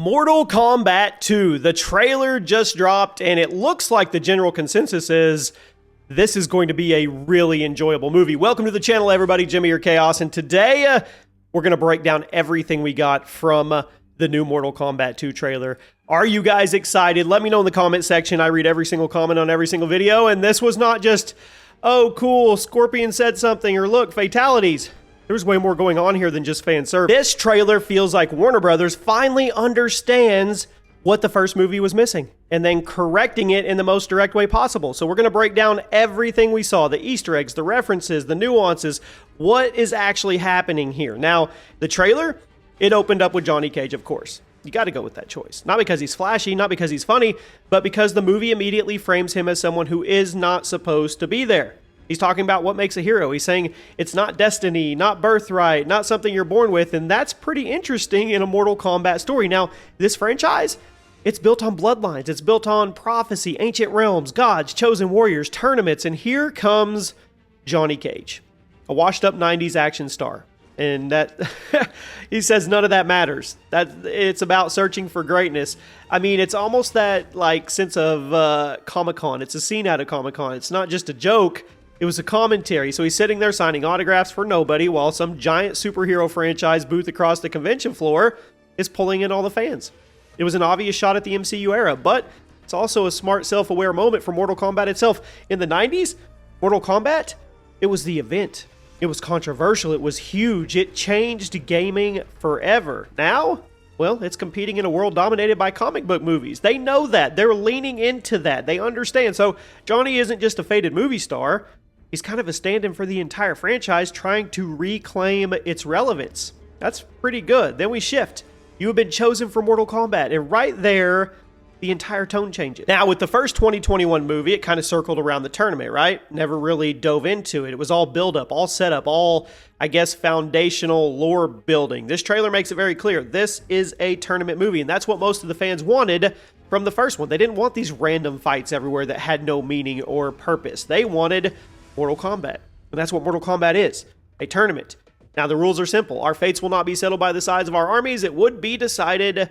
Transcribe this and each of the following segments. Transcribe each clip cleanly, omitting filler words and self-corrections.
Mortal Kombat 2, the trailer just dropped, and it looks like the general consensus is this is going to be a really enjoyable movie. Welcome to the channel, everybody. Jimmy or Chaos, and today we're going to break down everything we got from the new Mortal Kombat 2 trailer. Are you guys excited? Let me know in the comment section. I read every single comment on every single video, and this was not just, oh, cool, Scorpion said something, or look, fatalities. There's way more going on here than just fan service. This trailer feels like Warner Brothers finally understands what the first movie was missing and then correcting it in the most direct way possible. So we're going to break down everything we saw, the Easter eggs, the references, the nuances, what is actually happening here. Now, the trailer, it opened up with Johnny Cage, of course. You got to go with that choice. Not because he's flashy, not because he's funny, but because the movie immediately frames him as someone who is not supposed to be there. He's talking about what makes a hero. He's saying it's not destiny, not birthright, not something you're born with, and that's pretty interesting in a Mortal Kombat story. Now, this franchise, it's built on bloodlines. It's built on prophecy, ancient realms, gods, chosen warriors, tournaments, and here comes Johnny Cage, a washed-up 90s action star. And that he says none of that matters. That it's about searching for greatness. I mean, it's almost that like sense of Comic-Con. It's a scene out of Comic-Con. It's not just a joke. It was a commentary. So he's sitting there signing autographs for nobody while some giant superhero franchise booth across the convention floor is pulling in all the fans. It was an obvious shot at the MCU era, but it's also a smart, self-aware moment for Mortal Kombat itself. In the 90s, Mortal Kombat, it was the event. It was controversial. It was huge. It changed gaming forever. Now, well, it's competing in a world dominated by comic book movies. They know that. They're leaning into that. They understand. So Johnny isn't just a faded movie star. He's kind of a stand-in for the entire franchise, trying to reclaim its relevance. That's pretty good. Then we shift. You have been chosen for Mortal Kombat. And right there, the entire tone changes. Now, with the first 2021 movie, it kind of circled around the tournament, right? Never really dove into it. It was all build-up, all setup, all, I guess, foundational lore building. This trailer makes it very clear. This is a tournament movie, and that's what most of the fans wanted from the first one. They didn't want these random fights everywhere that had no meaning or purpose. They wanted Mortal Kombat. And that's what Mortal Kombat is, a tournament. Now, the rules are simple. Our fates will not be settled by the size of our armies. It would be decided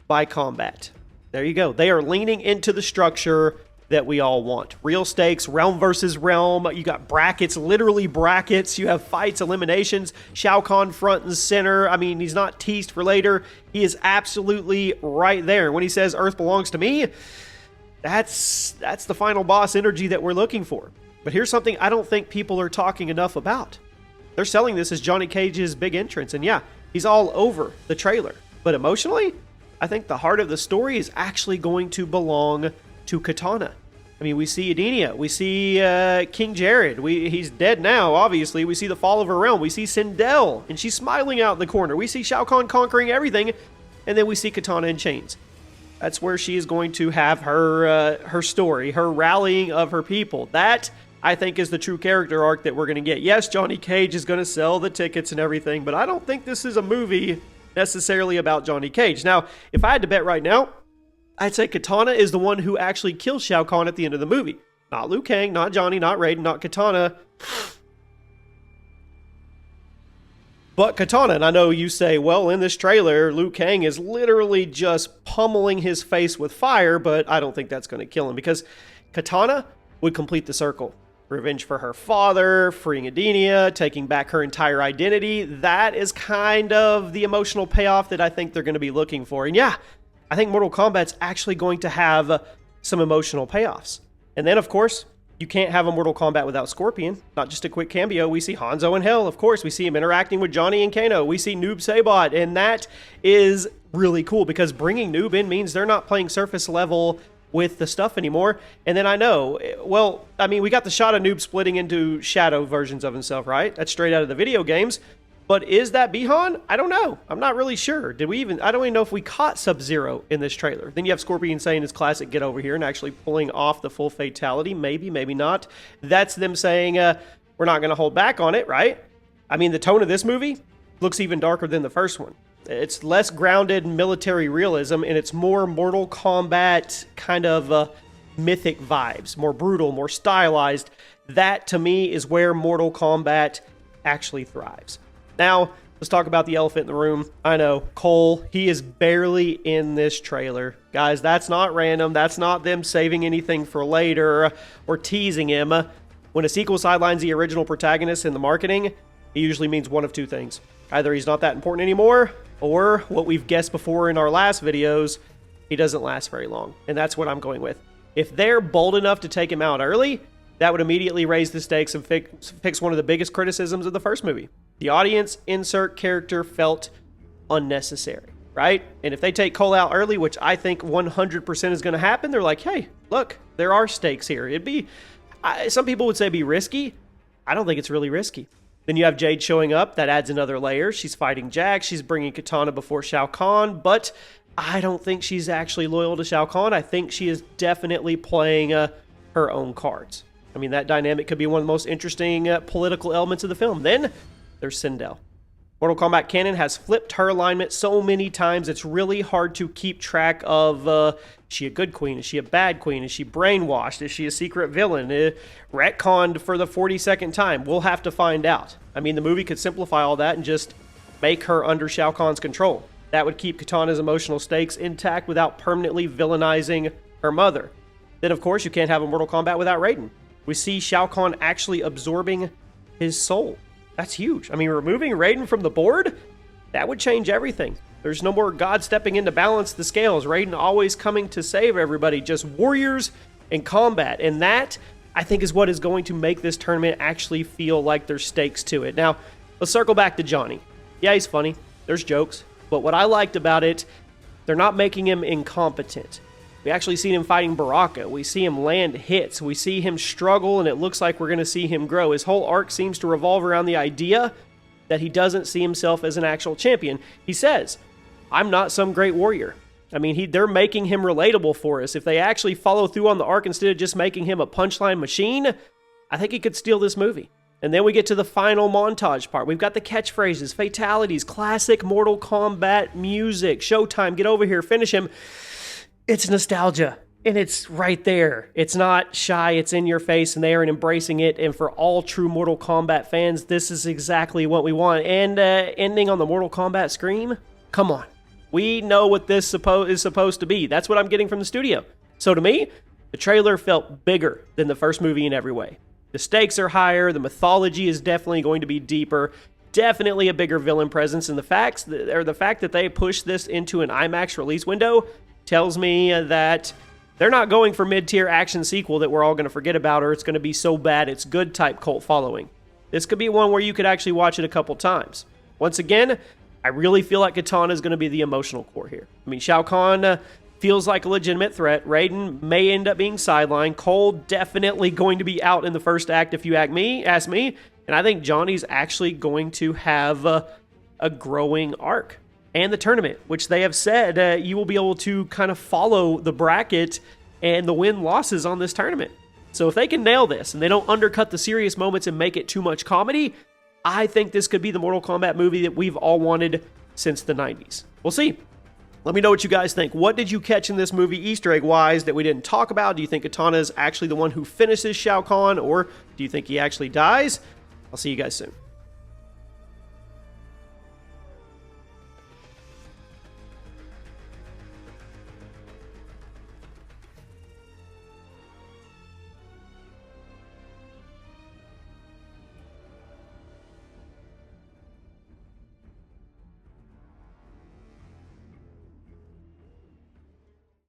by combat. There you go. They are leaning into the structure that we all want. Real stakes, realm versus realm. You got brackets, literally brackets. You have fights, eliminations. Shao Kahn front and center. I mean, he's not teased for later. He is absolutely right there. When he says Earth belongs to me, that's the final boss energy that we're looking for. But here's something I don't think people are talking enough about. They're selling this as Johnny Cage's big entrance. And yeah, he's all over the trailer. But emotionally, I think the heart of the story is actually going to belong to Katana. I mean, we see Edenia. We see King Jerrod. He's dead now, obviously. We see the fall of her realm. We see Sindel, and she's smiling out in the corner. We see Shao Kahn conquering everything. And then we see Katana in chains. That's where she is going to have her story, her rallying of her people. That, I think, is the true character arc that we're going to get. Yes, Johnny Cage is going to sell the tickets and everything, but I don't think this is a movie necessarily about Johnny Cage. Now, if I had to bet right now, I'd say Katana is the one who actually kills Shao Kahn at the end of the movie. Not Liu Kang, not Johnny, not Raiden, not Katana. But Katana, and I know you say, well, in this trailer, Liu Kang is literally just pummeling his face with fire, but I don't think that's going to kill him because Katana would complete the circle. Revenge for her father, freeing Edenia, taking back her entire identity. That is kind of the emotional payoff that I think they're going to be looking for. And yeah, I think Mortal Kombat's actually going to have some emotional payoffs. And then, of course, you can't have a Mortal Kombat without Scorpion. Not just a quick cameo. We see Hanzo in hell, of course. We see him interacting with Johnny and Kano. We see Noob Saibot, and that is really cool because bringing Noob in means they're not playing surface level with the stuff anymore. And then I know, well, I mean, we got the shot of Noob splitting into shadow versions of himself, right? That's straight out of the video games. But is that Bihan? I don't know. I'm not really sure. I don't even know if we caught Sub-Zero in this trailer. Then you have Scorpion saying his classic get over here and actually pulling off the full fatality. Maybe, maybe not. That's them saying, we're not going to hold back on it, right? I mean, the tone of this movie looks even darker than the first one. It's less grounded in military realism, and it's more Mortal Kombat kind of mythic vibes. More brutal, more stylized. That, to me, is where Mortal Kombat actually thrives. Now, Let's talk about the elephant in the room. I know, Cole, he is barely in this trailer. Guys, that's not random. That's not them saving anything for later or teasing him. When a sequel sidelines the original protagonist in the marketing, it usually means one of two things. Either he's not that important anymore, or what we've guessed before in our last videos, he doesn't last very long. And that's what I'm going with. If they're bold enough to take him out early, that would immediately raise the stakes and fix one of the biggest criticisms of the first movie. The audience insert character felt unnecessary, right? And if they take Cole out early, which I think 100% is going to happen, they're like, hey, look, there are stakes here. It'd be, some people would say be risky. I don't think it's really risky. Then you have Jade showing up. That adds another layer. She's fighting Jack. She's bringing Katana before Shao Kahn, but I don't think she's actually loyal to Shao Kahn. I think she is definitely playing her own cards. I mean, that dynamic could be one of the most interesting political elements of the film. Then there's Sindel. Mortal Kombat canon has flipped her alignment so many times, it's really hard to keep track of, is she a good queen? Is she a bad queen? Is she brainwashed? Is she a secret villain? Retconned for the 42nd time? We'll have to find out. I mean, the movie could simplify all that and just make her under Shao Kahn's control. That would keep Katana's emotional stakes intact without permanently villainizing her mother. Then, of course, you can't have a Mortal Kombat without Raiden. We see Shao Kahn actually absorbing his soul. That's huge. I mean, removing Raiden from the board, that would change everything. There's no more God stepping in to balance the scales. Raiden always coming to save everybody. Just warriors and combat. And that, I think, is what is going to make this tournament actually feel like there's stakes to it. Now, let's circle back to Johnny. Yeah, he's funny. There's jokes. But what I liked about it, they're not making him incompetent. We actually see him fighting Baraka. We see him land hits. We see him struggle, and it looks like we're going to see him grow. His whole arc seems to revolve around the idea that he doesn't see himself as an actual champion. He says, I'm not some great warrior. I mean, they're making him relatable for us. If they actually follow through on the arc instead of just making him a punchline machine, I think he could steal this movie. And then we get to the final montage part. We've got the catchphrases, fatalities, classic Mortal Kombat music. Showtime, get over here, finish him. It's nostalgia, and it's right there. It's not shy, it's in your face, and they are embracing it. And for all true Mortal Kombat fans, this is exactly what we want. And ending on the Mortal Kombat scream? Come on. We know what this is supposed to be. That's what I'm getting from the studio. So to me, the trailer felt bigger than the first movie in every way. The stakes are higher, the mythology is definitely going to be deeper, definitely a bigger villain presence, and the fact that they pushed this into an IMAX release window tells me that they're not going for mid-tier action sequel that we're all going to forget about, or it's going to be so bad it's good type cult following. This could be one where you could actually watch it a couple times. Once again, I really feel like Katana is going to be the emotional core here. I mean, Shao Kahn feels like a legitimate threat. Raiden may end up being sidelined. Cole definitely going to be out in the first act if you ask me. And I think Johnny's actually going to have a growing arc. And the tournament, which they have said you will be able to kind of follow the bracket and the win-losses on this tournament. So if they can nail this and they don't undercut the serious moments and make it too much comedy, I think this could be the Mortal Kombat movie that we've all wanted since the 90s. We'll see. Let me know what you guys think. What did you catch in this movie Easter egg-wise that we didn't talk about? Do you think Katana is actually the one who finishes Shao Kahn, or do you think he actually dies? I'll see you guys soon.